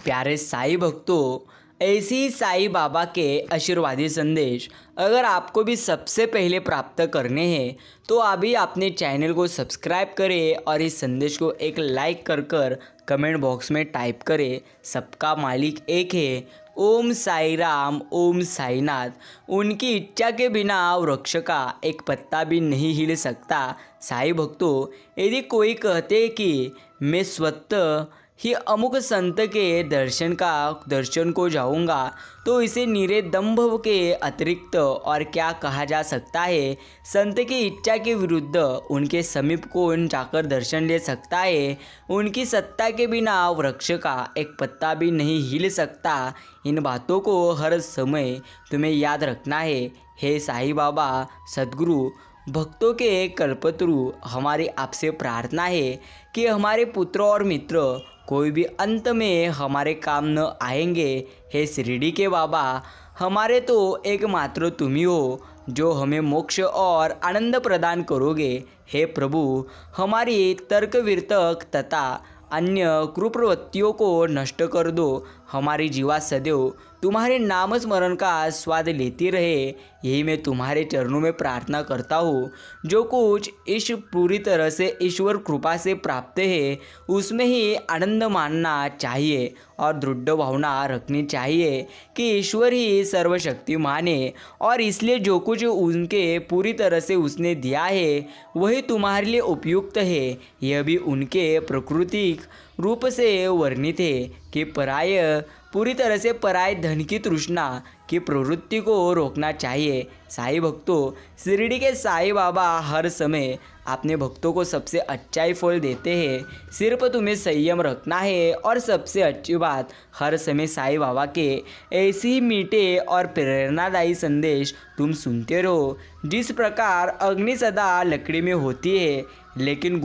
प्यारे साईं भक्तों, ऐसे ही साईं बाबा के आशीर्वादी संदेश अगर आपको भी सबसे पहले प्राप्त करने हैं तो अभी अपने चैनल को सब्सक्राइब करें और इस संदेश को एक लाइक कर कमेंट बॉक्स में टाइप करें। सबका मालिक एक है। ओम साई राम, ओम साईनाथ। उनकी इच्छा के बिना वृक्ष का एक पत्ता भी नहीं हिल सकता। साईं भक्तों, यदि कोई कहते हैं कि मैं स्वतः ही अमुक संत के दर्शन को जाऊंगा तो इसे निरे दंभ के अतिरिक्त और क्या कहा जा सकता है। संत की इच्छा के विरुद्ध उनके समीप कौन जाकर दर्शन ले सकता है। उनकी सत्ता के बिना वृक्ष का एक पत्ता भी नहीं हिल सकता। इन बातों को हर समय तुम्हें याद रखना है। हे साईं बाबा, सद्गुरु, भक्तों के कल्पतरु, हमारी आपसे प्रार्थना है कि हमारे पुत्र और मित्र कोई भी अंत में हमारे काम न आएंगे। हे शिरडी के बाबा, हमारे तो एकमात्र तुम ही हो जो हमें मोक्ष और आनंद प्रदान करोगे। हे प्रभु, हमारी तर्क वितर्क तथा अन्य कुप्रवृत्तियों को नष्ट कर दो। हमारी जीवा सदैव तुम्हारे नाम स्मरण का स्वाद लेती रहे, यही मैं तुम्हारे चरणों में प्रार्थना करता हूँ। जो कुछ इस पूरी तरह से ईश्वर कृपा से प्राप्त है उसमें ही आनंद मानना चाहिए और दृढ़ भावना रखनी चाहिए कि ईश्वर ही सर्वशक्तिमान है और इसलिए जो कुछ उनके पूरी तरह से उसने दिया है वही तुम्हारे लिए उपयुक्त है। यह भी उनके प्राकृतिक रूप से वर्णित है कि पूरी तरह से पराय धन की तृष्णा की प्रवृत्ति को रोकना चाहिए। साईं भक्तों, शिरडी के साईं बाबा हर समय अपने भक्तों को सबसे अच्छा ही फल देते हैं। सिर्फ तुम्हें संयम रखना है और सबसे अच्छी बात, हर समय साईं बाबा के ऐसे ही मीठे और प्रेरणादायी संदेश तुम सुनते रहो। जिस प्रकार अग्नि सदा लकड़ी में होती है लेकिन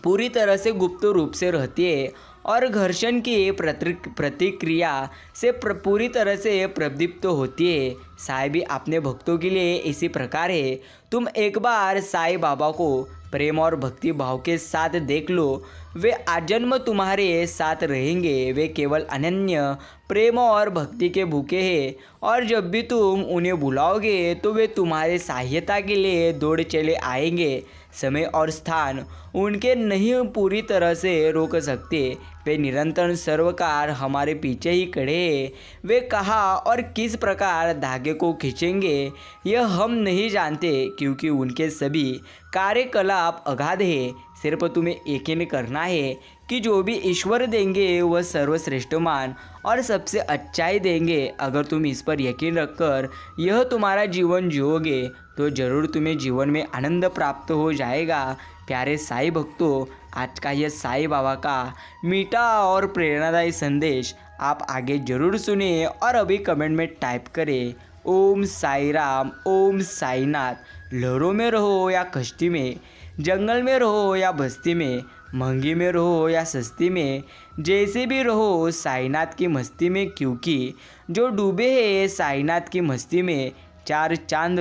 पूरी तरह से गुप्त रूप से रहती है और घर्षण की प्रतिक्रिया से पूरी तरह से प्रदीप्त होती है। साईं भी अपने भक्तों के लिए इसी प्रकार है। तुम एक बार साईं बाबा को प्रेम और भक्ति भाव के साथ देख लो, वे आजन्म तुम्हारे साथ रहेंगे। वे केवल अनन्य प्रेम और भक्ति के भूखे हैं और जब भी तुम उन्हें बुलाओगे तो वे तुम्हारे सहायता के लिए दौड़ चले आएंगे। समय और स्थान उनके नहीं पूरी तरह से रोक सकते। वे निरंतर सर्वकार हमारे पीछे ही खड़े हैं। वे कहाँ और किस प्रकार धागे को खींचेंगे यह हम नहीं जानते क्योंकि उनके सभी कार्यकलाप अगाध है। सिर्फ तुम्हें यकीन करना है कि जो भी ईश्वर देंगे वह सर्वश्रेष्ठमान और सबसे अच्छा ही देंगे। अगर तुम इस पर यकीन रखकर यह तुम्हारा जीवन जियोगे तो ज़रूर तुम्हें जीवन में आनंद प्राप्त हो जाएगा। प्यारे साईं भक्तों, आज का यह साईं बाबा का मीठा और प्रेरणादायी संदेश आप आगे जरूर सुने और अभी कमेंट में टाइप करें। ओम साई राम, ओम साईनाथ। लहरों में रहो या कश्ती में, जंगल में रहो या बस्ती में, महंगी में रहो या सस्ती में, जैसे भी रहो साईनाथ की मस्ती में, क्योंकि जो डूबे हैं साईनाथ की मस्ती में चार चांद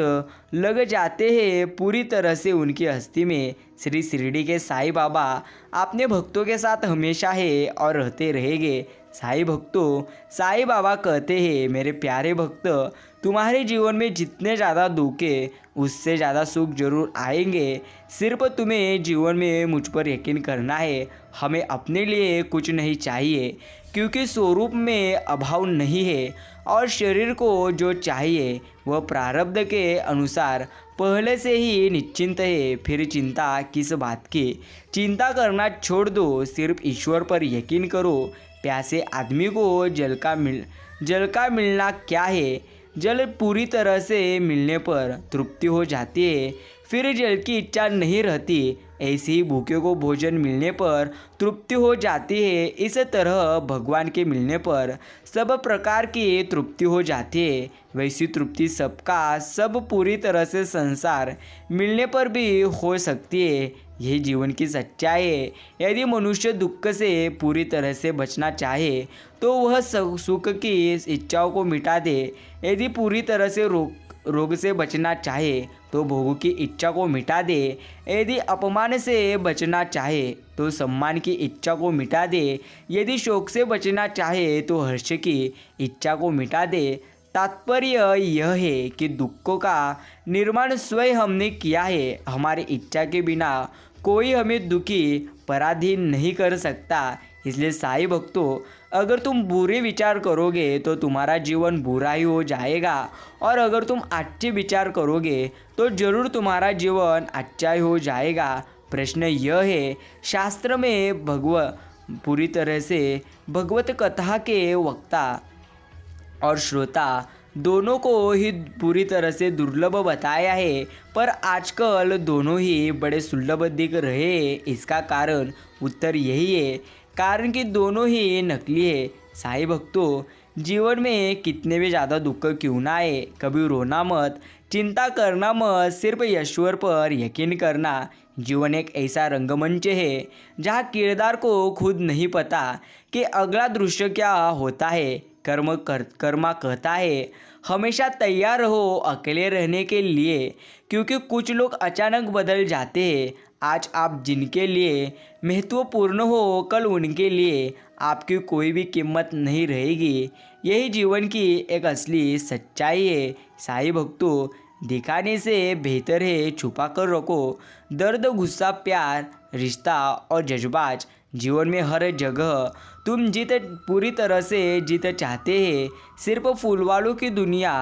लग जाते हैं पूरी तरह से उनकी हस्ती में। श्री शिरडी के साईं बाबा अपने भक्तों के साथ हमेशा है और रहते रहेंगे। साईं भक्तों, साईं बाबा कहते हैं, मेरे प्यारे भक्त, तुम्हारे जीवन में जितने ज़्यादा दुख है उससे ज़्यादा सुख जरूर आएंगे। सिर्फ तुम्हें जीवन में मुझ पर यकीन करना है। हमें अपने लिए कुछ नहीं चाहिए क्योंकि स्वरूप में अभाव नहीं है और शरीर को जो चाहिए वह प्रारब्ध के अनुसार पहले से ही निश्चिंत है। फिर चिंता किस बात की? चिंता करना छोड़ दो, सिर्फ ईश्वर पर यकीन करो। प्यासे आदमी को जल का मिलना क्या है? जल पूरी तरह से मिलने पर तृप्ति हो जाती है, फिर जल की इच्छा नहीं रहती। ऐसे ही भूखे को भोजन मिलने पर तृप्ति हो जाती है। इस तरह भगवान के मिलने पर सब प्रकार की तृप्ति हो जाती है। वैसी तृप्ति सबका सब पूरी तरह से संसार मिलने पर भी हो सकती है। यही जीवन की सच्चाई है। यदि मनुष्य दुख से पूरी तरह से बचना चाहे तो वह सुख की इच्छाओं को मिटा दे। यदि पूरी तरह से रोग से बचना चाहे तो भोगों की इच्छा को मिटा दे। यदि अपमान से बचना चाहे तो सम्मान की इच्छा को मिटा दे। यदि शोक से बचना चाहे तो हर्ष की इच्छा को मिटा दे। तात्पर्य यह है कि दुखों का निर्माण स्वयं हमने किया है। हमारी इच्छा के बिना कोई हमें दुखी पराधीन नहीं कर सकता। इसलिए साईं भक्तों, अगर तुम बुरे विचार करोगे तो तुम्हारा जीवन बुरा ही हो जाएगा, और अगर तुम अच्छे विचार करोगे तो जरूर तुम्हारा जीवन अच्छा ही हो जाएगा। प्रश्न यह है, शास्त्र में पूरी तरह से भगवत कथा के वक्ता और श्रोता दोनों को ही पूरी तरह से दुर्लभ बताया है, पर आजकल दोनों ही बड़े सुलभ दिख रहे हैं। इसका कारण उत्तर यही है, कारण कि दोनों ही नकली है। साईं भक्तों, जीवन में कितने भी ज़्यादा दुख क्यों ना आए, कभी रोना मत, चिंता करना मत, सिर्फ ईश्वर पर यकीन करना। जीवन एक ऐसा रंगमंच है जहाँ किरदार को खुद नहीं पता कि अगला दृश्य क्या होता है। कर्मा कहता है, हमेशा तैयार रहो अकेले रहने के लिए, क्योंकि कुछ लोग अचानक बदल जाते हैं। आज आप जिनके लिए महत्वपूर्ण हो, कल उनके लिए आपकी कोई भी कीमत नहीं रहेगी। यही जीवन की एक असली सच्चाई है। साईं भक्तों, दिखाने से बेहतर है छुपा कर रखो। दर्द, गुस्सा, प्यार, रिश्ता और जज्बात जीवन में हर जगह तुम पूरी तरह से जीत चाहते हैं। सिर्फ फूल वालों की दुनिया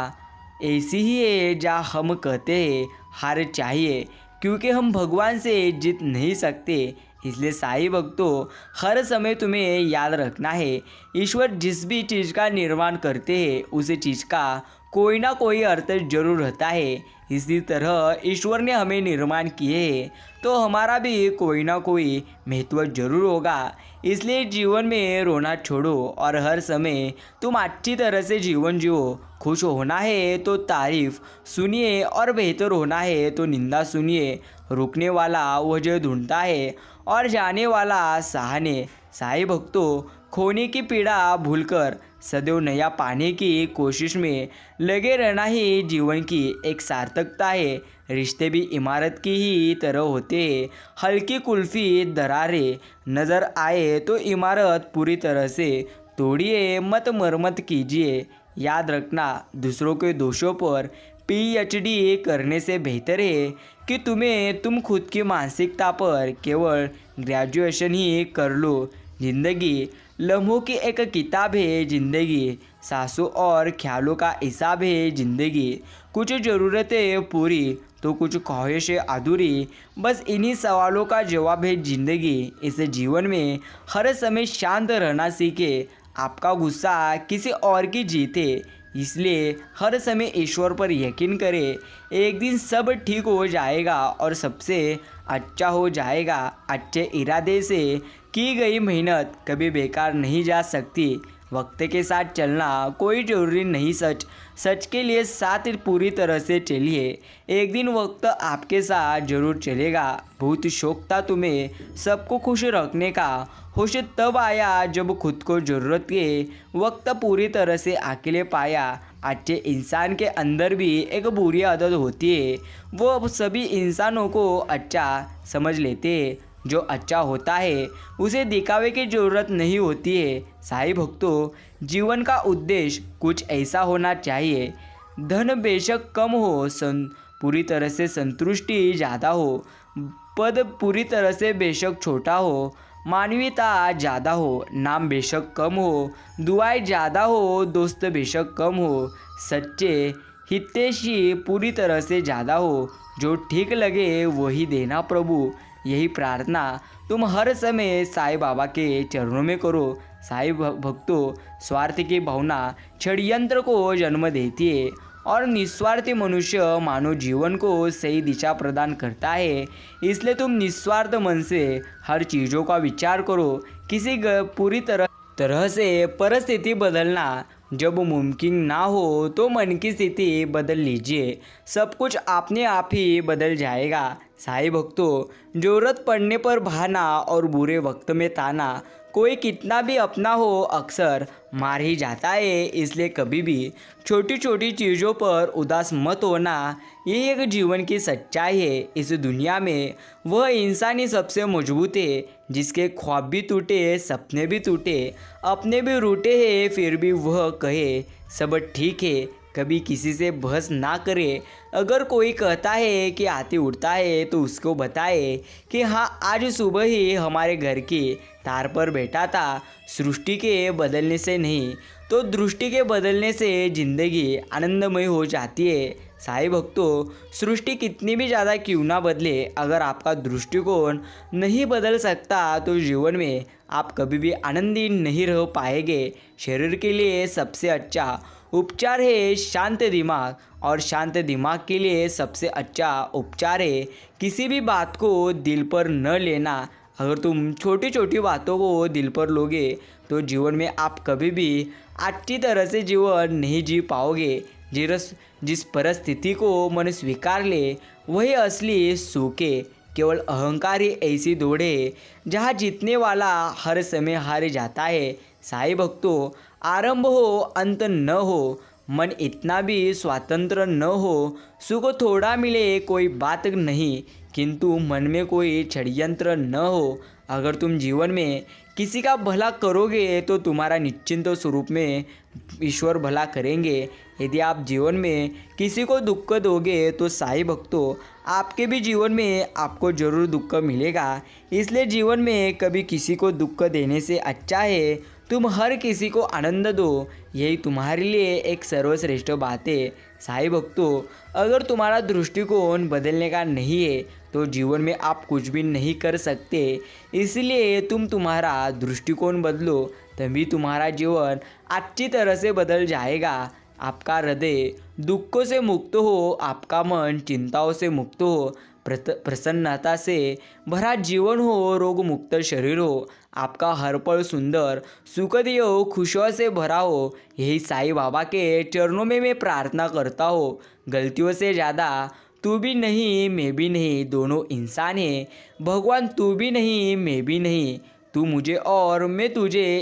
ऐसी ही है जहाँ हम कहते हैं हार चाहिए, क्योंकि हम भगवान से जीत नहीं सकते। इसलिए साईं भक्तों, हर समय तुम्हें याद रखना है, ईश्वर जिस भी चीज़ का निर्माण करते हैं उस चीज़ का कोई ना कोई अर्थ जरूर रहता है। इसी तरह ईश्वर ने हमें निर्माण किए हैं तो हमारा भी कोई ना कोई महत्व जरूर होगा। इसलिए जीवन में रोना छोड़ो और हर समय तुम अच्छी तरह से जीवन जियो। खुश होना है तो तारीफ सुनिए और बेहतर होना है तो निंदा सुनिए। रुकने वाला वजह ढूंढता है और जाने वाला सहाने। साईं भक्तों, खोने की पीड़ा भूलकर सदैव नया पाने की कोशिश में लगे रहना ही जीवन की एक सार्थकता है। रिश्ते भी इमारत की ही तरह होते हैं। हल्की कुल्फी दरारें नज़र आए तो इमारत पूरी तरह से तोड़िए मत, मरम्मत कीजिए। याद रखना, दूसरों के दोषों पर पीएचडी करने से बेहतर है कि तुम खुद की मानसिकता पर केवल ग्रेजुएशन ही कर लो। जिंदगी लम्हों की एक किताब है जिंदगी, सांसों और ख्यालों का हिसाब है जिंदगी। कुछ ज़रूरतें पूरी तो कुछ ख्वाहिशें अधूरी, बस इन्हीं सवालों का जवाब है जिंदगी। इस जीवन में हर समय शांत रहना सीखे। आपका गुस्सा किसी और की जीत है, इसलिए हर समय ईश्वर पर यकीन करें। एक दिन सब ठीक हो जाएगा और सबसे अच्छा हो जाएगा। अच्छे इरादे से की गई मेहनत कभी बेकार नहीं जा सकती। वक्त के साथ चलना कोई ज़रूरी नहीं, सच के लिए साथ पूरी तरह से चलिए। एक दिन वक्त आपके साथ जरूर चलेगा। बहुत शौक था तुम्हें सबको खुश रखने का, होश तब आया जब खुद को ज़रूरत के वक्त पूरी तरह से अकेले पाया। अच्छे इंसान के अंदर भी एक बुरी आदत होती है, वो सभी इंसानों को अच्छा समझ लेते हैं। जो अच्छा होता है उसे दिखावे की ज़रूरत नहीं होती है। साईं भक्तों, जीवन का उद्देश्य कुछ ऐसा होना चाहिए, धन बेशक कम हो, पूरी तरह से संतुष्टि ज़्यादा हो, पद पूरी तरह से बेशक छोटा हो, मानवीयता ज़्यादा हो, नाम बेशक कम हो, दुआएं ज़्यादा हो, दोस्त बेशक कम हो, सच्चे हितैषी पूरी तरह से ज़्यादा हो। जो ठीक लगे वही देना प्रभु। यही प्रार्थना तुम हर समय साईं बाबा के चरणों में करो। साईं भक्तों, स्वार्थ की भावना षड्यंत्र को जन्म देती है और निस्वार्थी मनुष्य मानव जीवन को सही दिशा प्रदान करता है। इसलिए तुम निस्वार्थ मन से हर चीज़ों का विचार करो। किसी पूरी तरह से परिस्थिति बदलना जब मुमकिन ना हो तो मन की स्थिति बदल लीजिए, सब कुछ अपने आप ही बदल जाएगा। साईं भक्तों, ज़रूरत पड़ने पर बहाना और बुरे वक्त में ताना कोई कितना भी अपना हो अक्सर मार ही जाता है, इसलिए कभी भी छोटी छोटी चीज़ों पर उदास मत होना। ये एक जीवन की सच्चाई है। इस दुनिया में वह इंसान ही सबसे मजबूत है जिसके ख्वाब भी टूटे, सपने भी टूटे, अपने भी रूठे हैं, फिर भी वह कहे सब ठीक है। कभी किसी से बहस ना करे। अगर कोई कहता है कि हाथी उड़ता है तो उसको बताए कि हाँ, आज सुबह ही हमारे घर की तार पर बैठा था। सृष्टि के बदलने से नहीं तो दृष्टि के बदलने से ज़िंदगी आनंदमय हो जाती है। साईं भक्तों, सृष्टि कितनी भी ज़्यादा क्यों ना बदले, अगर आपका दृष्टिकोण नहीं बदल सकता तो जीवन में आप कभी भी आनंदी नहीं रह पाएंगे। शरीर के लिए सबसे अच्छा उपचार है शांत दिमाग, और शांत दिमाग के लिए सबसे अच्छा उपचार है किसी भी बात को दिल पर न लेना। अगर तुम छोटी छोटी बातों को दिल पर लोगे तो जीवन में आप कभी भी अच्छी तरह से जीवन नहीं जी पाओगे। जिस परिस्थिति को मन स्वीकार ले वही असली सुख है। केवल अहंकार ही ऐसी दौड़ है जहाँ जीतने वाला हर समय हार जाता है। साईं भक्तों, आरंभ हो अंत न हो, मन इतना भी स्वतंत्र न हो, सुख थोड़ा मिले कोई बात नहीं, किंतु मन में कोई षड्यंत्र न हो। अगर तुम जीवन में किसी का भला करोगे तो तुम्हारा निश्चिंत स्वरूप में ईश्वर भला करेंगे। यदि आप जीवन में किसी को दुख दोगे तो साईं भक्तों, आपके भी जीवन में आपको जरूर दुख मिलेगा। इसलिए जीवन में कभी किसी को दुख देने से अच्छा है तुम हर किसी को आनंद दो। यही तुम्हारे लिए एक सर्वश्रेष्ठ बात है। साईं भक्तों, अगर तुम्हारा दृष्टिकोण बदलने का नहीं है तो जीवन में आप कुछ भी नहीं कर सकते। इसलिए तुम्हारा दृष्टिकोण बदलो, तभी तुम्हारा जीवन अच्छी तरह से बदल जाएगा। आपका हृदय दुखों से मुक्त हो, आपका मन चिंताओं से मुक्त हो, प्रसन्नता से भरा जीवन हो, रोग मुक्त शरीर हो, आपका हर पल सुंदर सुखद हो, खुशियों से भरा हो। यही साईं बाबा के चरणों में मैं प्रार्थना करता हूँ। गलतियों से ज़्यादा तू भी नहीं मैं भी नहीं, दोनों इंसान हैं। भगवान तू भी नहीं मैं भी नहीं, तू मुझे और मैं तुझे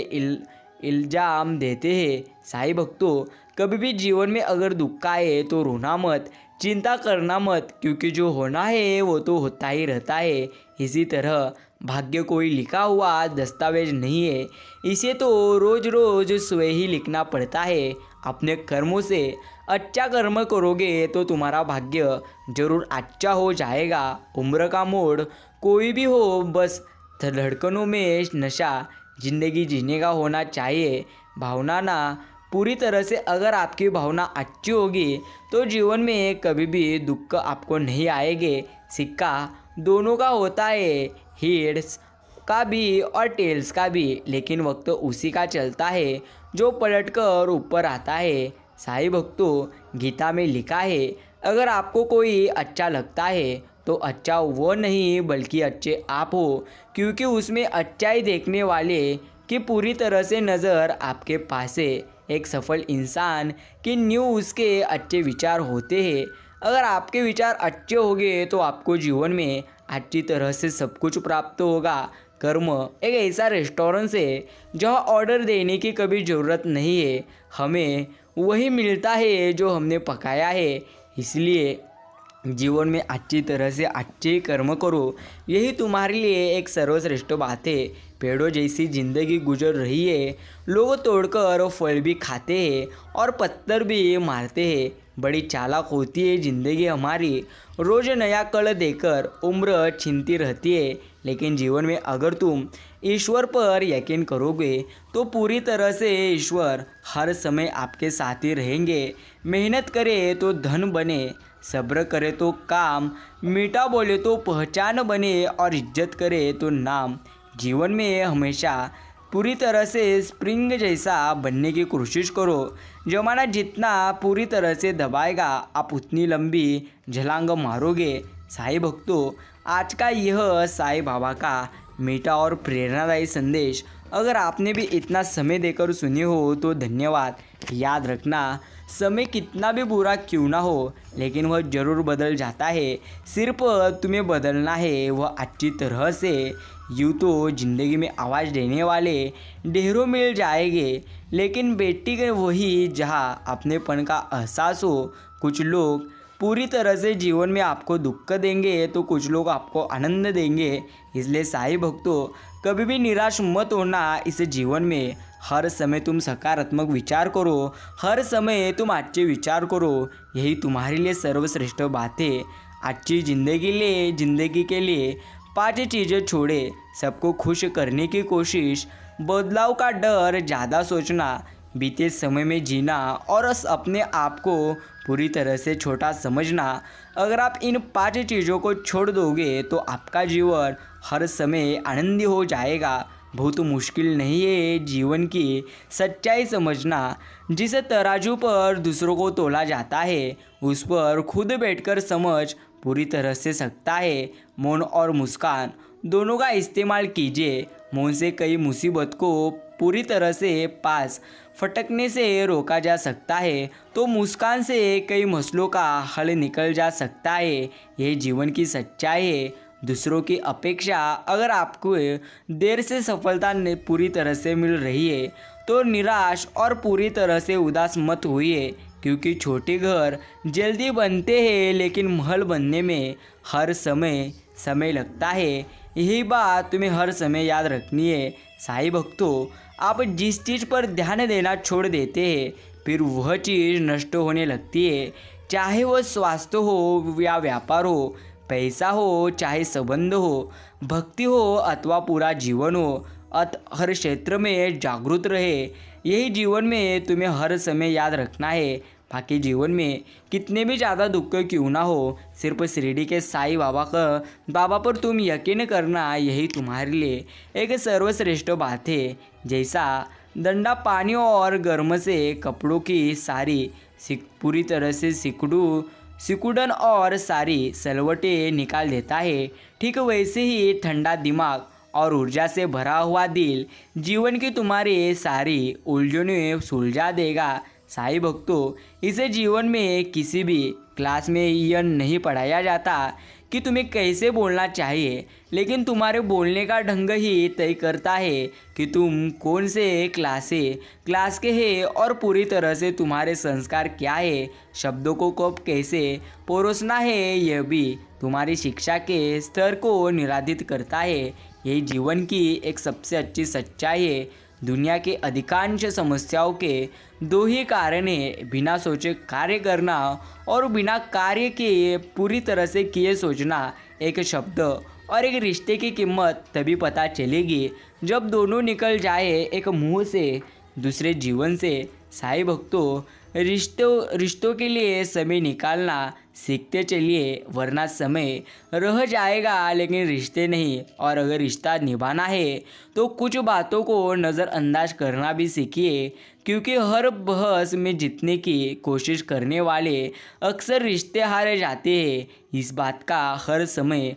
इल्ज़ाम देते हैं। साईं भक्तों, कभी भी जीवन में अगर दुख आए तो रोना मत, चिंता करना मत, क्योंकि जो होना है वो तो होता ही रहता है। इसी तरह भाग्य कोई लिखा हुआ दस्तावेज नहीं है, इसे तो रोज़ रोज़ स्वयं ही लिखना पड़ता है। अपने कर्मों से अच्छा कर्म करोगे तो तुम्हारा भाग्य जरूर अच्छा हो जाएगा। उम्र का मोड़ कोई भी हो, बस धड़कनों में नशा जिंदगी जीने का होना चाहिए। भावना ना पूरी तरह से अगर आपकी भावना अच्छी होगी तो जीवन में कभी भी दुख आपको नहीं आएंगे। सिक्का दोनों का होता है, हेड्स का भी और टेल्स का भी, लेकिन वक्त उसी का चलता है जो पलटकर ऊपर आता है। साईं भक्तों, गीता में लिखा है, अगर आपको कोई अच्छा लगता है तो अच्छा वो नहीं बल्कि अच्छे आप हो, क्योंकि उसमें अच्छाई देखने वाले की पूरी तरह से नज़र आपके पास है। एक सफल इंसान की नींव उसके अच्छे विचार होते हैं। अगर आपके विचार अच्छे होंगे तो आपको जीवन में अच्छी तरह से सब कुछ प्राप्त होगा। कर्म एक ऐसा रेस्टोरेंट है जहाँ ऑर्डर देने की कभी ज़रूरत नहीं है, हमें वही मिलता है जो हमने पकाया है। इसलिए जीवन में अच्छी तरह से अच्छे कर्म करो, यही तुम्हारे लिए एक सर्वश्रेष्ठ बात है। पेड़ों जैसी जिंदगी गुजर रही है, लोग तोड़कर फल भी खाते हैं और पत्थर भी मारते हैं। बड़ी चालाक होती है ज़िंदगी हमारी, रोज़ नया कल देकर उम्र छीनती रहती है। लेकिन जीवन में अगर तुम ईश्वर पर यकीन करोगे तो पूरी तरह से ईश्वर हर समय आपके साथ ही रहेंगे। मेहनत करे तो धन बने, सब्र करे तो काम, मीठा बोले तो पहचान बने और इज्जत करे तो नाम। जीवन में हमेशा पूरी तरह से स्प्रिंग जैसा बनने की कोशिश करो। जमाना जितना पूरी तरह से दबाएगा आप उतनी लंबी छलांग मारोगे। साईं भक्तों, आज का यह साईं बाबा का मीठा और प्रेरणादायी संदेश अगर आपने भी इतना समय देकर सुने हो तो धन्यवाद। याद रखना, समय कितना भी बुरा क्यों ना हो लेकिन वह ज़रूर बदल जाता है। सिर्फ तुम्हें बदलना है, वह अच्छी तरह से। यूँ तो ज़िंदगी में आवाज़ देने वाले ढेरों मिल जाएंगे, लेकिन बेटी के वही जहाँ अपनेपन का एहसास हो। कुछ लोग पूरी तरह से जीवन में आपको दुख देंगे तो कुछ लोग आपको आनंद देंगे। इसलिए साईं भक्तों, कभी भी निराश मत होना। इस जीवन में हर समय तुम सकारात्मक विचार करो, हर समय तुम अच्छे विचार करो, यही तुम्हारे लिए सर्वश्रेष्ठ बात है। अच्छी ज़िंदगी के लिए 5 चीज़ें छोड़े, सबको खुश करने की कोशिश, बदलाव का डर, ज़्यादा सोचना, बीते समय में जीना और अपने आप को पूरी तरह से छोटा समझना। अगर आप इन 5 चीज़ों को छोड़ दोगे तो आपका जीवन हर समय आनंदी हो जाएगा। बहुत मुश्किल नहीं है जीवन की सच्चाई समझना। जिस तराजू पर दूसरों को तोला जाता है उस पर खुद बैठकर समझ पूरी तरह से सकता है। मौन और मुस्कान दोनों का इस्तेमाल कीजिए। मौन से कई मुसीबत को पूरी तरह से पास फटकने से रोका जा सकता है, तो मुस्कान से कई मसलों का हल निकल जा सकता है। यह जीवन की सच्चाई है। दूसरों की अपेक्षा अगर आपको देर से सफलता पूरी तरह से मिल रही है तो निराश और पूरी तरह से उदास मत होइए, क्योंकि छोटे घर जल्दी बनते हैं लेकिन महल बनने में हर समय लगता है। यही बात तुम्हें हर समय याद रखनी है। साईं भक्तों, आप जिस चीज़ पर ध्यान देना छोड़ देते हैं फिर वह चीज़ नष्ट होने लगती है। चाहे वह स्वास्थ्य हो या व्यापार हो, पैसा हो चाहे संबंध हो, भक्ति हो अथवा पूरा जीवन हो, हर क्षेत्र में जागरूक रहे। यही जीवन में तुम्हें हर समय याद रखना है। बाकी जीवन में कितने भी ज़्यादा दुख क्यों ना हो, सिर्फ शिरडी के साईं बाबा पर तुम यकीन करना, यही तुम्हारे लिए एक सर्वश्रेष्ठ बात है। जैसा डंडा पानी और गर्म से कपड़ों की सारी पूरी तरह से सिकुड़न और सारी सलवटें निकाल देता है, ठीक वैसे ही ठंडा दिमाग और ऊर्जा से भरा हुआ दिल जीवन की तुम्हारी सारी उलझनें सुलझा देगा। साईं भक्तों, इसे जीवन में किसी भी क्लास में यह नहीं पढ़ाया जाता कि तुम्हें कैसे बोलना चाहिए, लेकिन तुम्हारे बोलने का ढंग ही तय करता है कि तुम कौन से क्लास के हैं और पूरी तरह से तुम्हारे संस्कार क्या है। शब्दों को कब कैसे परोसना है यह भी तुम्हारी शिक्षा के स्तर को निर्धारित करता है। यही जीवन की एक सबसे अच्छी सच्चाई है। दुनिया के अधिकांश समस्याओं के 2 ही कारण हैं, बिना सोचे कार्य करना और बिना कार्य के पूरी तरह से किए सोचना। एक शब्द और एक रिश्ते की कीमत तभी पता चलेगी जब दोनों निकल जाए एक मुंह से दूसरे जीवन से। साईं भक्तों, रिश्तों के लिए समय निकालना सीखते चलिए, वरना समय रह जाएगा लेकिन रिश्ते नहीं। और अगर रिश्ता निभाना है तो कुछ बातों को नज़रअंदाज करना भी सीखिए, क्योंकि हर बहस में जीतने की कोशिश करने वाले अक्सर रिश्ते हारे जाते हैं। इस बात का हर समय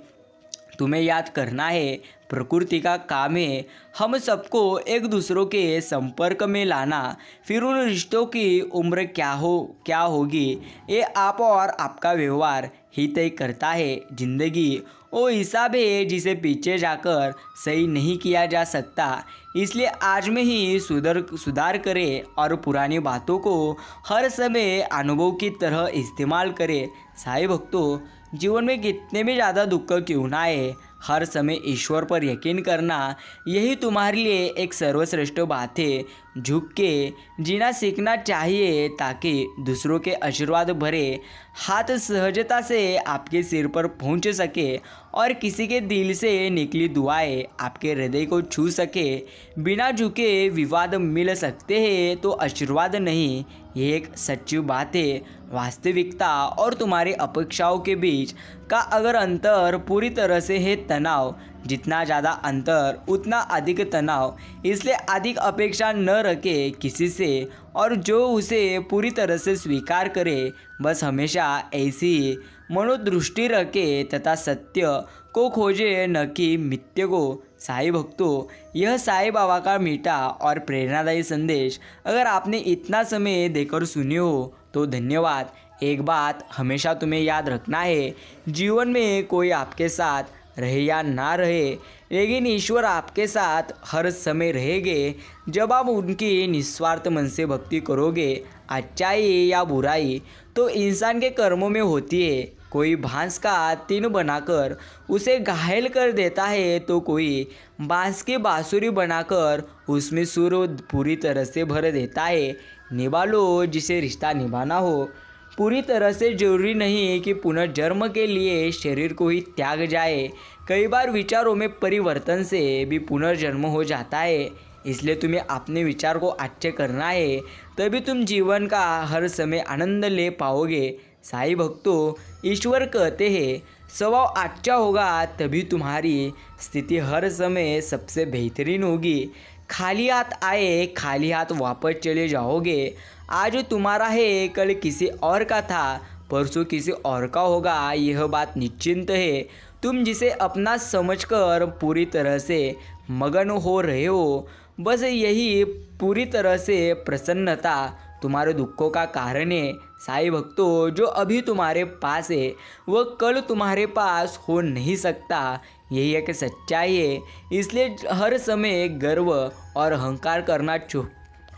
तुम्हें याद करना है। प्रकृति का काम है हम सबको एक दूसरों के संपर्क में लाना, फिर उन रिश्तों की उम्र क्या होगी ये आप और आपका व्यवहार ही तय करता है। जिंदगी वो हिसाब है जिसे पीछे जाकर सही नहीं किया जा सकता, इसलिए आज में ही सुधार करें और पुरानी बातों को हर समय अनुभव की तरह इस्तेमाल करें। साईं भक्तों, जीवन में कितने भी ज़्यादा दुख क्यों ना आए, हर समय ईश्वर पर यकीन करना यही तुम्हारे लिए एक सर्वश्रेष्ठ बात है। झुक के जीना सीखना चाहिए ताकि दूसरों के आशीर्वाद भरे हाथ सहजता से आपके सिर पर पहुंच सके और किसी के दिल से निकली दुआएं आपके हृदय को छू सके। बिना झुके विवाद मिल सकते हैं तो आशीर्वाद नहीं, ये एक सच्ची बात है। वास्तविकता और तुम्हारी अपेक्षाओं के बीच का अगर अंतर पूरी तरह से है तनाव, जितना ज़्यादा अंतर उतना अधिक तनाव। इसलिए अधिक अपेक्षा न रखे किसी से और जो उसे पूरी तरह से स्वीकार करे। बस हमेशा ऐसी मनोदृष्टि रखे तथा सत्य को खोजे न कि मिथ्य को। साईं भक्तों, यह साईं बाबा का मीठा और प्रेरणादायी संदेश अगर आपने इतना समय देकर सुने हो तो धन्यवाद। एक बात हमेशा तुम्हें याद रखना है, जीवन में कोई आपके साथ रहे या ना रहे, लेकिन ईश्वर आपके साथ हर समय रहेंगे जब आप उनकी निस्वार्थ मन से भक्ति करोगे। अच्छाई या बुराई तो इंसान के कर्मों में होती है। कोई बांस का तीन बनाकर उसे घायल कर देता है तो कोई बांस की बांसुरी बनाकर उसमें सुर पूरी तरह से भर देता है। निभा लो जिसे रिश्ता निभाना हो। पूरी तरह से जरूरी नहीं कि पुनर्जन्म के लिए शरीर को ही त्याग जाए। कई बार विचारों में परिवर्तन से भी पुनर्जन्म हो जाता है। इसलिए तुम्हें अपने विचार को अच्छे करना है, तभी तुम जीवन का हर समय आनंद ले पाओगे। साईं भक्तों, ईश्वर कहते हैं स्वभाव अच्छा होगा तभी तुम्हारी स्थिति हर समय सबसे बेहतरीन होगी। खाली हाथ आए खाली हाथ वापस चले जाओगे। आज तुम्हारा है कल किसी और का था, परसों किसी और का होगा, यह बात निश्चिंत है। तुम जिसे अपना समझकर पूरी तरह से मगन हो रहे हो, बस यही पूरी तरह से प्रसन्नता तुम्हारे दुखों का कारण है। साईं भक्तों, जो अभी तुम्हारे पास है वह कल तुम्हारे पास हो नहीं सकता, यही एक सच्चाई है। इसलिए हर समय गर्व और अहंकार करना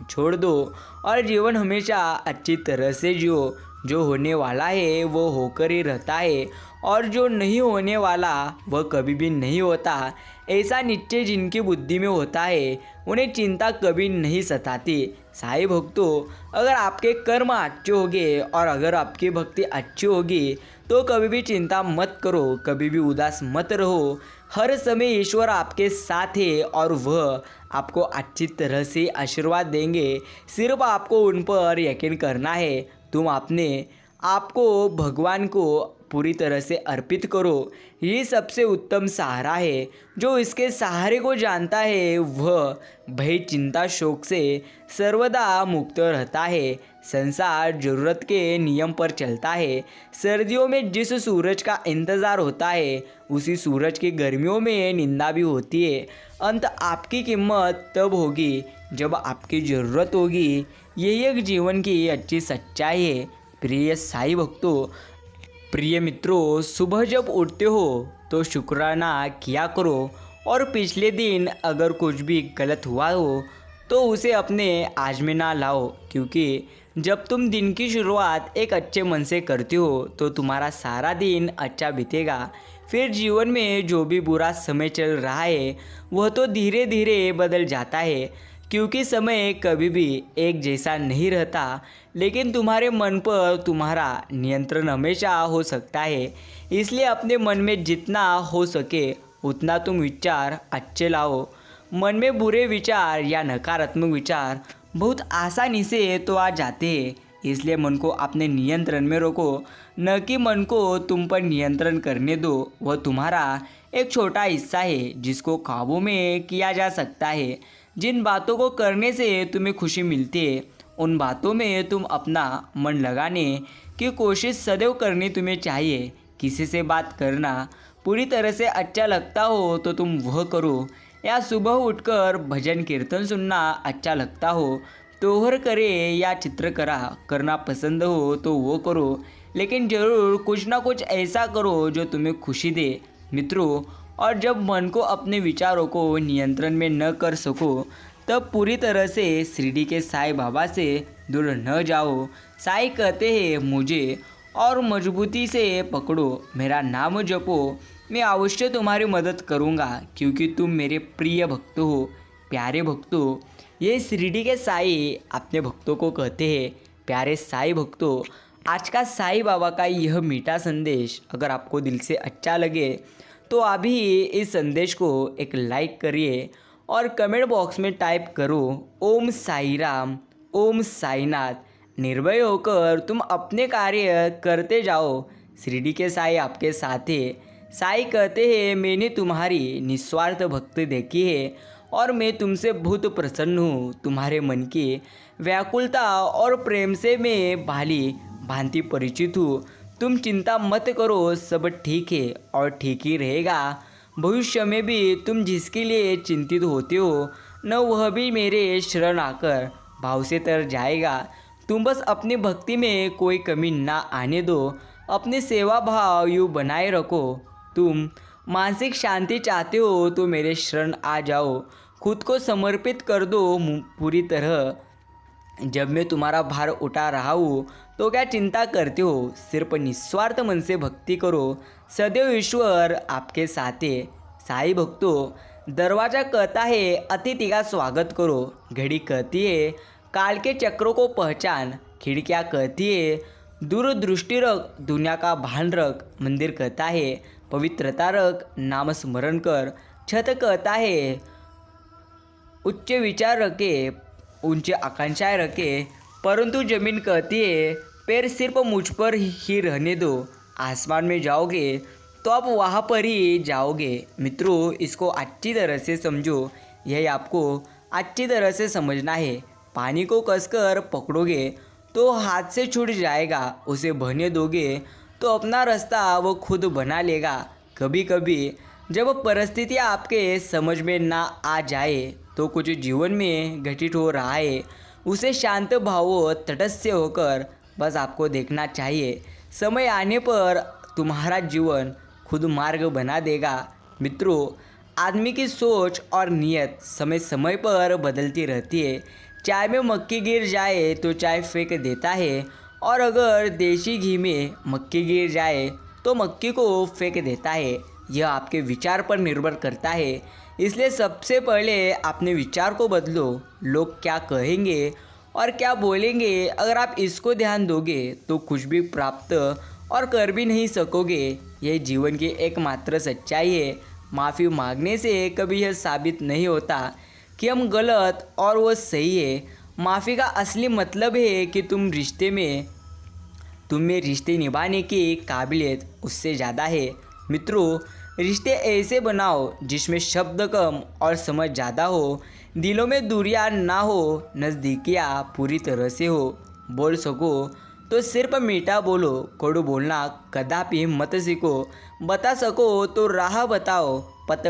छोड़ दो और जीवन हमेशा अच्छी तरह से जियो। जो होने वाला है वो होकर ही रहता है और जो नहीं होने वाला वह कभी भी नहीं होता। ऐसा निश्चय जिनकी बुद्धि में होता है उन्हें चिंता कभी नहीं सताती। साईं भक्तों, अगर आपके कर्म अच्छे होंगे और अगर आपकी भक्ति अच्छी होगी तो कभी भी चिंता मत करो, कभी भी उदास मत रहो। हर समय ईश्वर आपके साथ है और वह आपको अच्छी तरह से आशीर्वाद देंगे। सिर्फ आपको उन पर यकीन करना है। तुम अपने आपको भगवान को पूरी तरह से अर्पित करो। ये सबसे उत्तम सहारा है। जो इसके सहारे को जानता है वह भय चिंता शोक से सर्वदा मुक्त रहता है। संसार जरूरत के नियम पर चलता है। सर्दियों में जिस सूरज का इंतज़ार होता है उसी सूरज की गर्मियों में निंदा भी होती है। अंत आपकी कीमत तब होगी जब आपकी ज़रूरत होगी। यही एक जीवन की अच्छी सच्चाई है। प्रिय साईं भक्तों, प्रिय मित्रों, सुबह जब उठते हो तो शुक्राना किया करो और पिछले दिन अगर कुछ भी गलत हुआ हो तो उसे अपने आज में ना लाओ, क्योंकि जब तुम दिन की शुरुआत एक अच्छे मन से करते हो तो तुम्हारा सारा दिन अच्छा बीतेगा। फिर जीवन में जो भी बुरा समय चल रहा है वह तो धीरे धीरे बदल जाता है, क्योंकि समय कभी भी एक जैसा नहीं रहता। लेकिन तुम्हारे मन पर तुम्हारा नियंत्रण हमेशा हो सकता है। इसलिए अपने मन में जितना हो सके उतना तुम विचार अच्छे लाओ। मन में बुरे विचार या नकारात्मक विचार बहुत आसानी से तो आ जाते हैं। इसलिए मन को अपने नियंत्रण में रोको, न कि मन को तुम पर नियंत्रण करने दो। वह तुम्हारा एक छोटा हिस्सा है जिसको काबू में किया जा सकता है। जिन बातों को करने से तुम्हें खुशी मिलती है उन बातों में तुम अपना मन लगाने की कोशिश सदैव करनी तुम्हें चाहिए। किसी से बात करना पूरी तरह से अच्छा लगता हो तो तुम वह करो, या सुबह उठकर भजन कीर्तन सुनना अच्छा लगता हो तो हर करे, या चित्रकला करना पसंद हो तो वो करो। लेकिन ज़रूर कुछ ना कुछ ऐसा करो जो तुम्हें खुशी दे मित्रों। और जब मन को अपने विचारों को नियंत्रण में न कर सको तब पूरी तरह से शिरडी के साईं बाबा से दूर न जाओ। साईं कहते हैं मुझे और मजबूती से पकड़ो, मेरा नाम जपो, मैं अवश्य तुम्हारी मदद करूँगा, क्योंकि तुम मेरे प्रिय भक्त हो, प्यारे भक्तों। ये शिरडी के साईं अपने भक्तों को कहते हैं। प्यारे साईं भक्तों, आज का साईं बाबा का यह मीठा संदेश अगर आपको दिल से अच्छा लगे तो अभी इस संदेश को एक लाइक करिए और कमेंट बॉक्स में टाइप करो ओम साई राम, ओम साईनाथ। निर्भय होकर तुम अपने कार्य करते जाओ। शिरडी के साईं आपके साथ है। साईं कहते हैं मैंने तुम्हारी निस्वार्थ भक्ति देखी है और मैं तुमसे बहुत प्रसन्न हूँ। तुम्हारे मन की व्याकुलता और प्रेम से मैं भाली भांति परिचित हूँ। तुम चिंता मत करो, सब ठीक है और ठीक ही रहेगा। भविष्य में भी तुम जिसके लिए चिंतित होते हो न वह भी मेरे शरण आकर भाव से तर जाएगा। तुम बस अपनी भक्ति में कोई कमी ना आने दो। अपने सेवा भाव यूँ बनाए रखो। तुम मानसिक शांति चाहते हो तो मेरे शरण आ जाओ, खुद को समर्पित कर दो पूरी तरह। जब मैं तुम्हारा भार उठा रहा हूँ तो क्या चिंता करते हो, सिर्फ निस्वार्थ मन से भक्ति करो, सदैव ईश्वर आपके साथ है। साईं भक्तों, दरवाज़ा कहता है अतिथि का स्वागत करो, घड़ी कहती है काल के चक्रों को पहचान, खिड़कियाँ कहती है दूरदृष्टि रख, दुनिया का भान रख, मंदिर कहता है पवित्रता रख, नाम स्मरण कर, छत कहता है उच्च विचार रखे, ऊंचे आकांक्षाएं रखे, परंतु जमीन कहती है पैर सिर्फ मुझ पर ही रहने दो। आसमान में जाओगे तो आप वहाँ पर ही जाओगे। मित्रों, इसको अच्छी तरह से समझो, यही आपको अच्छी तरह से समझना है। पानी को कसकर पकड़ोगे तो हाथ से छूट जाएगा, उसे बहने दोगे तो अपना रास्ता वो खुद बना लेगा। कभी कभी जब परिस्थितियाँ आपके समझ में ना आ जाए तो कुछ जीवन में घटित हो रहा है, उसे शांत भाव तटस्थ होकर बस आपको देखना चाहिए। समय आने पर तुम्हारा जीवन खुद मार्ग बना देगा। मित्रों, आदमी की सोच और नीयत समय समय पर बदलती रहती है। चाय में मक्खी गिर जाए तो चाय फेंक देता है, और अगर देसी घी में मक्खी गिर जाए तो मक्खी को फेंक देता है। यह आपके विचार पर निर्भर करता है, इसलिए सबसे पहले अपने विचार को बदलो। लोग क्या कहेंगे और क्या बोलेंगे, अगर आप इसको ध्यान दोगे तो कुछ भी प्राप्त और कर भी नहीं सकोगे। यह जीवन की एकमात्र सच्चाई है। माफ़ी मांगने से कभी यह साबित नहीं होता कि हम गलत और वो सही है। माफ़ी का असली मतलब है कि तुम में रिश्ते निभाने की काबिलियत उससे ज़्यादा है। मित्रों, रिश्ते ऐसे बनाओ जिसमें शब्द कम और समझ ज़्यादा हो, दिलों में दूरियां ना हो, नज़दीकियाँ पूरी तरह से हो। बोल सको तो सिर्फ मीठा बोलो, कड़ू बोलना कदापि मत सीखो। बता सको तो राह बताओ, पथ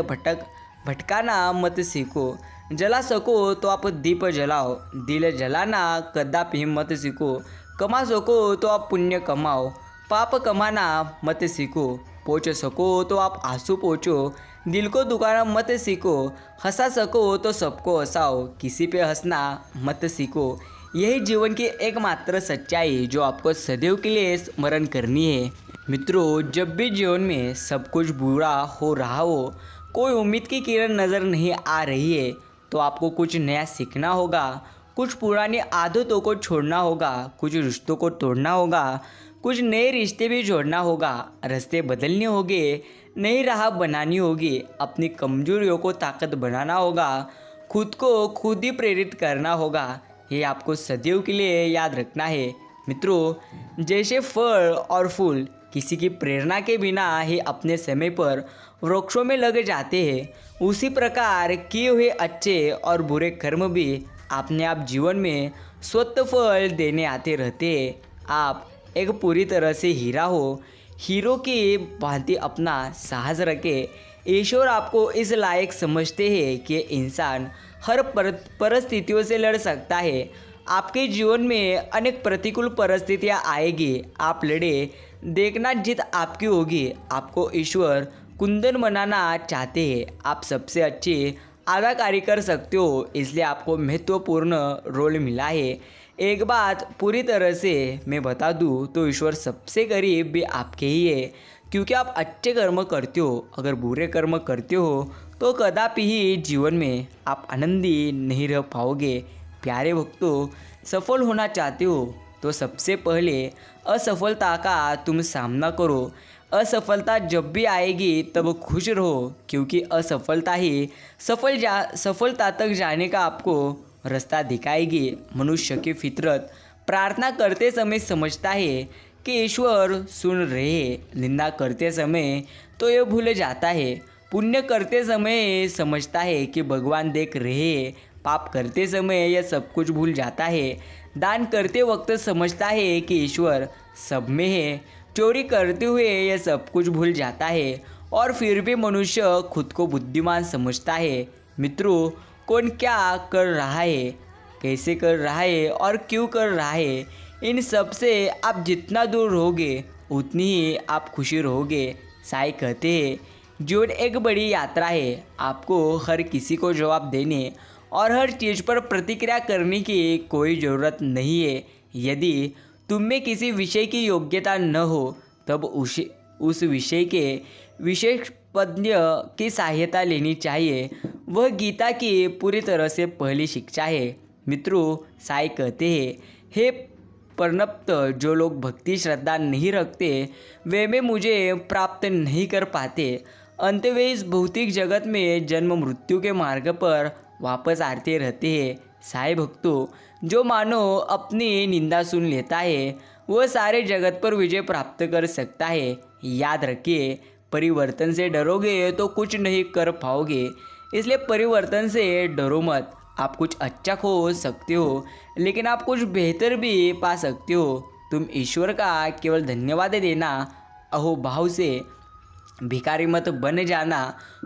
भटकाना मत सीखो। जला सको तो आप दीप जलाओ, दिल जलाना कदापि मत सीखो। कमा सको तो आप पुण्य कमाओ, पाप कमाना मत सीखो। पहुँच सको तो आप आंसू पहुँचो, दिल को दुखाना मत सीखो। हंसा सको तो सबको हंसाओ, किसी पे हंसना मत सीखो। यही जीवन की एकमात्र सच्चाई जो आपको सदैव के लिए स्मरण करनी है। मित्रों, जब भी जीवन में सब कुछ बुरा हो रहा हो, कोई उम्मीद की किरण नज़र नहीं आ रही है, तो आपको कुछ नया सीखना होगा, कुछ पुरानी आदतों को छोड़ना होगा, कुछ रिश्तों को तोड़ना होगा, कुछ नए रिश्ते भी जोड़ना होगा, रास्ते बदलने होंगे, नई राह बनानी होगी, अपनी कमजोरियों को ताकत बनाना होगा, खुद को खुद ही प्रेरित करना होगा। ये आपको सदैव के लिए याद रखना है। मित्रों, जैसे फल और फूल किसी की प्रेरणा के बिना ही अपने समय पर वृक्षों में लग जाते हैं, उसी प्रकार किए हुए अच्छे और बुरे कर्म भी अपने आप जीवन में स्वतः फल देने आते रहते हैं। आप एक पूरी तरह से हीरा हो, हीरो की भांति अपना साहस रखें। ईश्वर आपको इस लायक समझते हैं कि इंसान हर परिस्थितियों से लड़ सकता है। आपके जीवन में अनेक प्रतिकूल परिस्थितियां आएगी, आप लड़े, देखना जीत आपकी होगी। आपको ईश्वर कुंदन बनाना चाहते हैं। आप सबसे अच्छी अदाकारी कर सकते हो, इसलिए आपको महत्वपूर्ण रोल मिला है। एक बात पूरी तरह से मैं बता दूं तो ईश्वर सबसे करीब भी आपके ही है, क्योंकि आप अच्छे कर्म करते हो। अगर बुरे कर्म करते हो तो कदापि ही जीवन में आप आनंदी नहीं रह पाओगे। प्यारे भक्तों, सफल होना चाहते हो तो सबसे पहले असफलता का तुम सामना करो। असफलता जब भी आएगी तब खुश रहो, क्योंकि असफलता ही सफलता तक जाने का आपको रास्ता दिखाएगी। मनुष्य की फितरत प्रार्थना करते समय समझता है कि ईश्वर सुन रहे हैं, निंदा करते समय तो ये भूल जाता है, पुण्य करते समय समझता है कि भगवान देख रहे हैं, पाप करते समय यह सब कुछ भूल जाता है, दान करते वक्त समझता है कि ईश्वर सब में है, चोरी करते हुए यह सब कुछ भूल जाता है, और फिर भी मनुष्य खुद को बुद्धिमान समझता है। मित्रों, कौन क्या कर रहा है, कैसे कर रहा है और क्यों कर रहा है, इन सब से आप जितना दूर रहोगे उतनी ही आप खुशी रहोगे। साईं कहते हैं जीवन एक बड़ी यात्रा है। आपको हर किसी को जवाब देने और हर चीज़ पर प्रतिक्रिया करने की कोई ज़रूरत नहीं है। यदि तुम में किसी विषय की योग्यता न हो तब उस विषय के विशेषज्ञ की सहायता लेनी चाहिए। वह गीता की पूरी तरह से पहली शिक्षा है। मित्रों, साई कहते हैं, हे परंतु जो लोग भक्ति श्रद्धा नहीं रखते वे में मुझे प्राप्त नहीं कर पाते। अंत वे इस भौतिक जगत में जन्म मृत्यु के मार्ग पर वापस आते रहते हैं। साई भक्तों, जो मानो अपनी निंदा सुन लेता है वह सारे जगत पर विजय प्राप्त कर सकता है। याद रखिए, परिवर्तन से डरोगे तो कुछ नहीं कर पाओगे, इसलिए परिवर्तन से डरो मत। आप कुछ अच्छा खो सकते हो लेकिन आप कुछ बेहतर भी पा सकते हो। तुम ईश्वर का केवल धन्यवाद देना, अहोभाव से भिखारी मत बन जाना।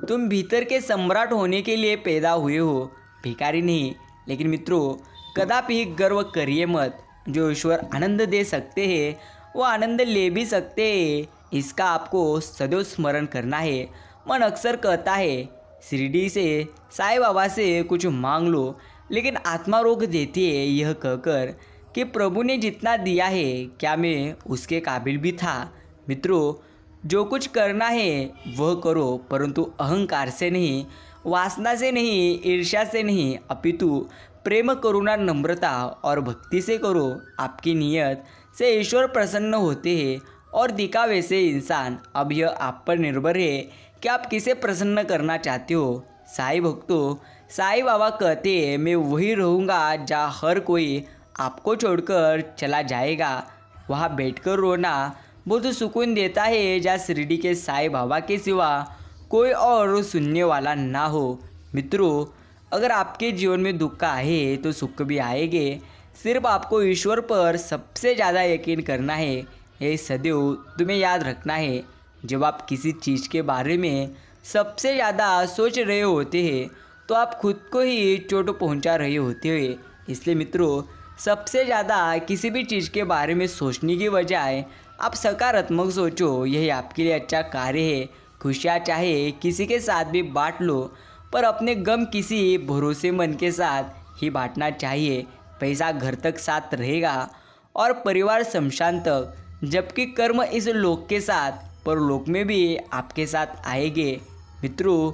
तुम भीतर के सम्राट होने के लिए पैदा हुए हो, भिखारी नहीं। लेकिन मित्रों, कदापि गर्व करिए मत। जो ईश्वर आनंद दे सकते हैं वो आनंद ले भी सकते हैं, इसका आपको सदैव स्मरण करना है। मन अक्सर कहता है, शिरडी से साईं बाबा से कुछ मांग लो, लेकिन आत्मा रोक देती है यह कहकर कि प्रभु ने जितना दिया है क्या मैं उसके काबिल भी था। मित्रों, जो कुछ करना है वह करो, परंतु अहंकार से नहीं, वासना से नहीं, ईर्ष्या से नहीं, अपितु प्रेम, करुणा, नम्रता और भक्ति से करो। आपकी नियत से ईश्वर प्रसन्न होते हैं और दिखावे से इंसान। अब यह आप पर निर्भर है कि आप किसे प्रसन्न करना चाहते हो। साईं भक्तों, साईं बाबा कहते हैं, मैं वही रहूँगा जहाँ हर कोई आपको छोड़कर चला जाएगा। वहाँ बैठकर रोना बहुत सुकून देता है, जहाँ शिरडी के साईं बाबा के सिवा कोई और सुनने वाला ना हो। मित्रों, अगर आपके जीवन में दुख आए तो सुख भी आएंगे। सिर्फ आपको ईश्वर पर सबसे ज़्यादा यकीन करना है। ये सदैव तुम्हें याद रखना है। जब आप किसी चीज़ के बारे में सबसे ज़्यादा सोच रहे होते हैं तो आप खुद को ही चोट पहुंचा रहे होते हैं। इसलिए मित्रों, सबसे ज़्यादा किसी भी चीज़ के बारे में सोचने की बजाय आप सकारात्मक सोचो। यही आपके लिए अच्छा कार्य है। खुशियाँ चाहे किसी के साथ भी बांट लो, पर अपने गम किसी भरोसेमंद के साथ ही बांटना चाहिए। पैसा घर तक साथ रहेगा और परिवार शमशान तक, जबकि कर्म इस लोक के साथ परलोक में भी आपके साथ आएंगे। मित्रों,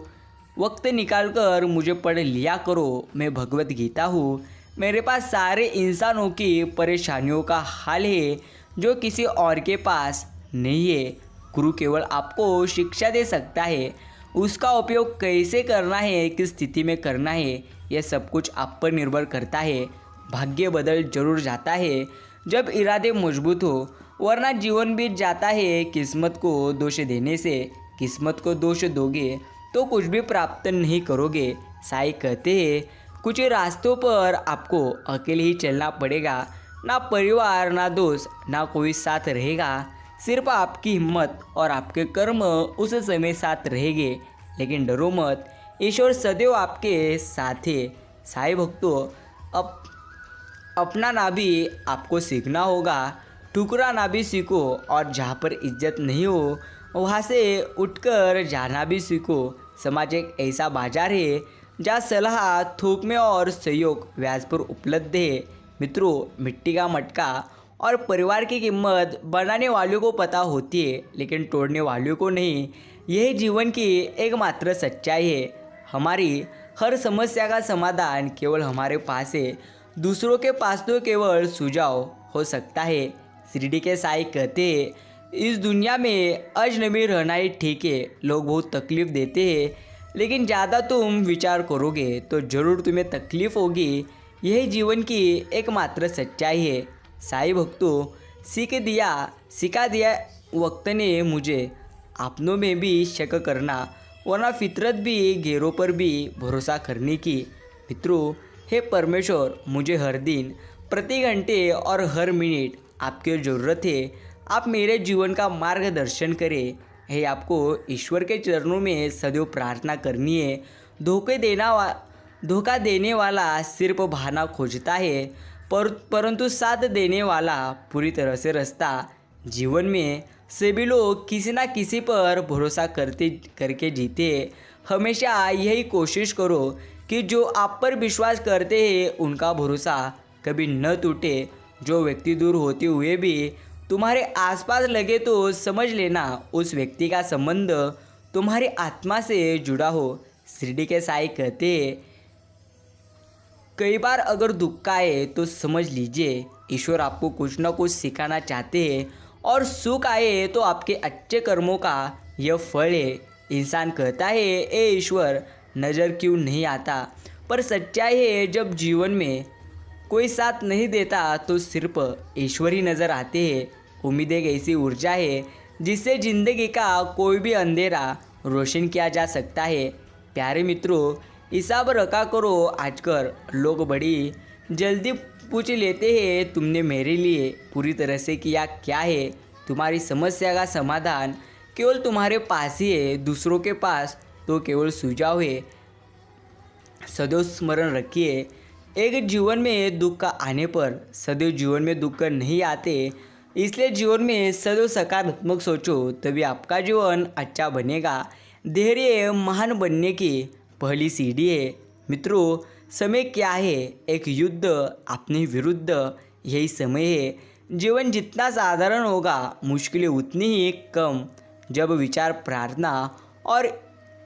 वक्त निकालकर मुझे पढ़ लिया करो। मैं भगवत गीता हूँ। मेरे पास सारे इंसानों की परेशानियों का हल है जो किसी और के पास नहीं है। गुरु केवल आपको शिक्षा दे सकता है, उसका उपयोग कैसे करना है, किस स्थिति में करना है, यह सब कुछ आप पर निर्भर करता है। भाग्य बदल जरूर जाता है जब इरादे मजबूत हो, वरना जीवन बीत जाता है किस्मत को दोष देने से। किस्मत को दोष दोगे तो कुछ भी प्राप्त नहीं करोगे। साईं कहते हैं, कुछ रास्तों पर आपको अकेले ही चलना पड़ेगा। ना परिवार, ना दोस्त, ना कोई साथ रहेगा। सिर्फ आपकी हिम्मत और आपके कर्म उस समय साथ रहेंगे। लेकिन डरो मत, ईश्वर सदैव आपके साथ है। साईं भक्तों, अपना भी आपको सीखना होगा, ठुकराना भी सीखो, और जहाँ पर इज्जत नहीं हो वहाँ से उठकर जाना भी सीखो। समाज एक ऐसा बाजार है जहाँ सलाह थोक में और सहयोग ब्याज पर उपलब्ध है। मित्रों, मिट्टी का मटका और परिवार की कीमत बनाने वालों को पता होती है, लेकिन तोड़ने वालों को नहीं। यही जीवन की एकमात्र सच्चाई है। हमारी हर समस्या का समाधान केवल हमारे पास है, दूसरों के पास तो केवल सुझाव हो सकता है। शिरडी के साईं कहते हैं, इस दुनिया में अजनबी रहना ही ठीक है। लोग बहुत तकलीफ़ देते हैं, लेकिन ज़्यादा तुम विचार करोगे तो ज़रूर तुम्हें तकलीफ़ होगी। यही जीवन की एकमात्र सच्चाई है। साईं भक्तों, सिखा दिया वक्त ने मुझे अपनों में भी शक करना, वरना फितरत भी गैरों पर भी भरोसा करने की। मित्रों, हे परमेश्वर, मुझे हर दिन, प्रति घंटे और हर मिनट आपकी ज़रूरत है। आप मेरे जीवन का मार्गदर्शन करें। है आपको ईश्वर के चरणों में सदैव प्रार्थना करनी है। धोखा देने वाला सिर्फ बहाना खोजता है, परंतु साथ देने वाला पूरी तरह से रास्ता। जीवन में सभी लोग किसी ना किसी पर भरोसा करके जीते हैं। हमेशा यही कोशिश करो कि जो आप पर विश्वास करते हैं उनका भरोसा कभी न टूटे। जो व्यक्ति दूर होते हुए भी तुम्हारे आसपास लगे तो समझ लेना उस व्यक्ति का संबंध तुम्हारी आत्मा से जुड़ा हो। शिरडी के साईं कहते हैं, कई बार अगर दुख आए तो समझ लीजिए ईश्वर आपको कुछ न कुछ सिखाना चाहते हैं, और सुख आए तो आपके अच्छे कर्मों का यह फल है। इंसान कहता है, ए ईश्वर नज़र क्यों नहीं आता, पर सच्चाई है जब जीवन में कोई साथ नहीं देता तो सिर्फ ईश्वर ही नज़र आते हैं। उम्मीद एक ऐसी ऊर्जा है जिससे ज़िंदगी का कोई भी अंधेरा रोशन किया जा सकता है। प्यारे मित्रों, हिसाब रखा करो। आजकल लोग बड़ी जल्दी पूछ लेते हैं, तुमने मेरे लिए पूरी तरह से किया क्या है। तुम्हारी समस्या का समाधान केवल तुम्हारे पास ही है, दूसरों के पास तो केवल सुझाव है। सदैव स्मरण रखिए, एक जीवन में दुख आने पर सदैव जीवन में दुख नहीं आते। इसलिए जीवन में सदैव सकारात्मक सोचो, तभी आपका जीवन अच्छा बनेगा। धैर्य महान बनने की पहली सीढ़ी है। मित्रों, समय क्या है? एक युद्ध अपने विरुद्ध यही समय है। जीवन जितना साधारण होगा मुश्किलें उतनी ही कम। जब विचार, प्रार्थना और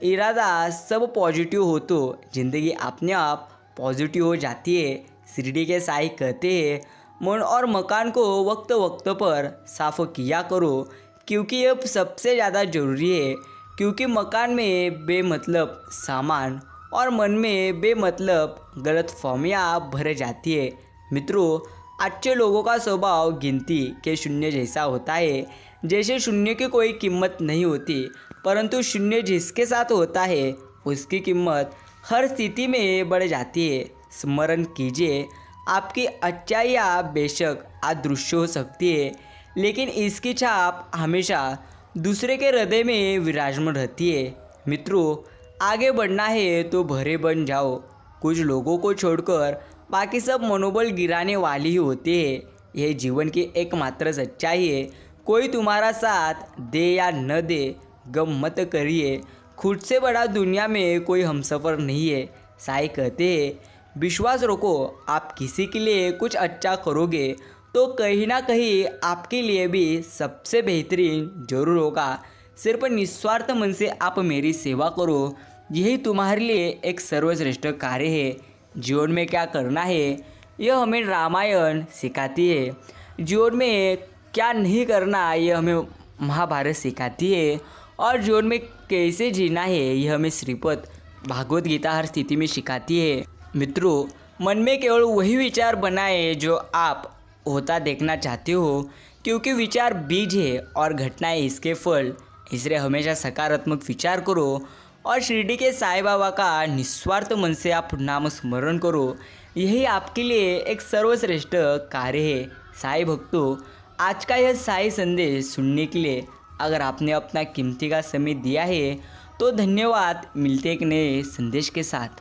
इरादा सब पॉजिटिव हो तो ज़िंदगी अपने आप पॉजिटिव हो जाती है। शिरडी के साईं कहते हैं, मन और मकान को वक्त वक्त पर साफ किया करो, क्योंकि यह सबसे ज़्यादा ज़रूरी है। क्योंकि मकान में बेमतलब सामान और मन में बेमतलब गलतफहमियां भर जाती है। मित्रों, अच्छे लोगों का स्वभाव गिनती के शून्य जैसा होता है। जैसे शून्य की कोई कीमत नहीं होती, परंतु शून्य जिसके साथ होता है उसकी कीमत हर स्थिति में बढ़ जाती है। स्मरण कीजिए, आपकी अच्छाइयाँ बेशक अदृश्य हो सकती है, लेकिन इसकी छाप हमेशा दूसरे के हृदय में विराजमान रहती है। मित्रों, आगे बढ़ना है तो भरे बन जाओ। कुछ लोगों को छोड़कर बाकी सब मनोबल गिराने वाले ही होते हैं। यह जीवन की एकमात्र सच्चाई है। कोई तुम्हारा साथ दे या न दे, गम मत करिए। खुद से बड़ा दुनिया में कोई हमसफ़र नहीं है। साईं कहते हैं, विश्वास रखो, आप किसी के लिए कुछ अच्छा करोगे तो कहीं ना कहीं आपके लिए भी सबसे बेहतरीन जरूर होगा। सिर्फ निस्वार्थ मन से आप मेरी सेवा करो, यही तुम्हारे लिए एक सर्वश्रेष्ठ कार्य है। जीवन में क्या करना है यह हमें रामायण सिखाती है। जीवन में क्या नहीं करना यह हमें महाभारत सिखाती है। और जीवन में कैसे जीना है यह हमें श्रीपद भागवत गीता हर स्थिति में सिखाती है। मित्रों, मन में केवल वही विचार बनाए जो आप होता देखना चाहते हो, क्योंकि विचार बीज है और घटनाएं इसके फल। इसलिए हमेशा सकारात्मक विचार करो और शिरडी के साईं बाबा का निस्वार्थ मन से आप नाम स्मरण करो, यही आपके लिए एक सर्वश्रेष्ठ कार्य है। साईं भक्तों, आज का यह साईं संदेश सुनने के लिए अगर आपने अपना कीमती का समय दिया है तो धन्यवाद। मिलते एक नए संदेश के साथ।